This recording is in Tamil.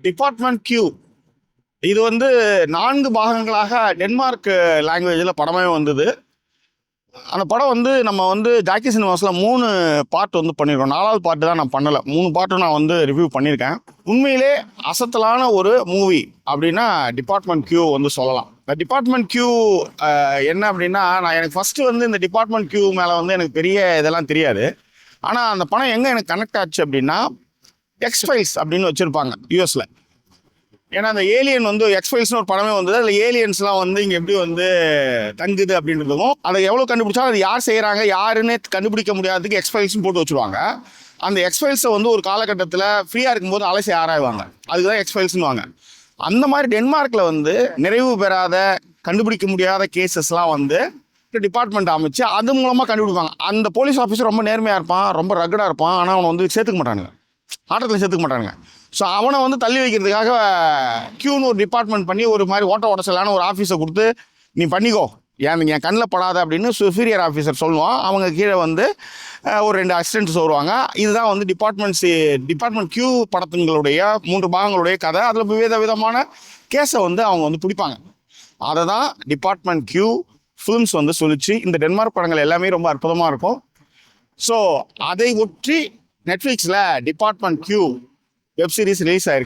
டிபார்ட்மெண்ட் கியூ இது வந்து 4 பாகங்களாக டென்மார்க் லாங்குவேஜில் படமே வந்தது. அந்த படம் வந்து நம்ம வந்து ஜாக்கி சினிமாஸில் 3 பார்ட் வந்து பண்ணியிருக்கோம். 4வது பார்ட்டு தான் நான் பண்ணலை, 3 பார்ட்டும் நான் வந்து ரிவ்யூ பண்ணியிருக்கேன். உண்மையிலே அசத்தலான ஒரு மூவி அப்படின்னா டிபார்ட்மெண்ட் கியூ வந்து சொல்லலாம். இந்த டிபார்ட்மெண்ட் கியூ என்ன அப்படின்னா, எனக்கு ஃபஸ்ட்டு வந்து இந்த டிபார்ட்மெண்ட் கியூ மேலே வந்து எனக்கு பெரிய இதெல்லாம் தெரியாது. ஆனால் அந்த படம் எங்கே எனக்கு கனெக்ட் ஆச்சு அப்படின்னா, எக்ஸ்ஃபைல்ஸ் அப்படின்னு வச்சுருப்பாங்க யூஎஸில். ஏன்னா அந்த ஏலியன் வந்து எக்ஸ்ஃபைல்ஸ்னு ஒரு படமே வந்தது. அதில் ஏலியன்ஸ்லாம் வந்து இங்கே எப்படி வந்து தங்குது அப்படின்றதுக்கும், அதை எவ்வளோ கண்டுபிடிச்சாலும் அது யார் செய்கிறாங்க யாருன்னே கண்டுபிடிக்க முடியாததுக்கு எக்ஸ்ஃபைல்ஸ்னு போட்டு வச்சுருவாங்க. அந்த எக்ஸ்ஃபைல்ஸை வந்து ஒரு காலகட்டத்தில் ஃப்ரீயாக இருக்கும்போது அலசி ஆராய்வாங்க. அதுதான் எக்ஸ்ஃபைல்ஸ்னு வாங்க. அந்த மாதிரி டென்மார்க்கில் வந்து நிறைவு பெறாத கண்டுபிடிக்க முடியாத கேசஸ்லாம் வந்து டிபார்ட்மெண்ட் அமைச்சு அது மூலமாக கண்டுபிடிப்பாங்க. அந்த போலீஸ் ஆஃபீஸர் ரொம்ப நேர்மையாக இருப்பான், ரொம்ப ரகடாக இருப்பான். ஆனால் அவனை வந்து சேர்த்துக்க மாட்டானுங்க, ஆட்டத்தில் சேர்த்துக்க மாட்டானுங்க. ஸோ அவனை வந்து தள்ளி வைக்கிறதுக்காக கியூன்னு ஒரு டிபார்ட்மெண்ட் பண்ணி ஒரு மாதிரி ஓட்ட ஒரு ஆஃபீஸை கொடுத்து நீ பண்ணிக்கோ, என் கண்ணில் படாத அப்படின்னு சுப்பீரியர் ஆஃபீஸர் சொல்லுவான். அவங்க கீழே வந்து ஒரு 2 அசிஸ்டன்ட்ஸ் வருவாங்க. இதுதான் வந்து டிபார்ட்மெண்ட் கியூ படத்துங்களுடைய 3 பாகங்களுடைய கதை. அதில் விதமான கேஸை வந்து அவங்க வந்து பிடிப்பாங்க. அதை தான் டிபார்ட்மெண்ட் கியூ ஃபிலிம்ஸ் வந்து சொல்லிச்சு. இந்த டென்மார்க் படங்கள் எல்லாமே ரொம்ப அற்புதமாக இருக்கும். ஸோ அதை ஒற்றி நெட்ஃப்ளிக்ஸில் department Q web series release ஆயிருக்கு.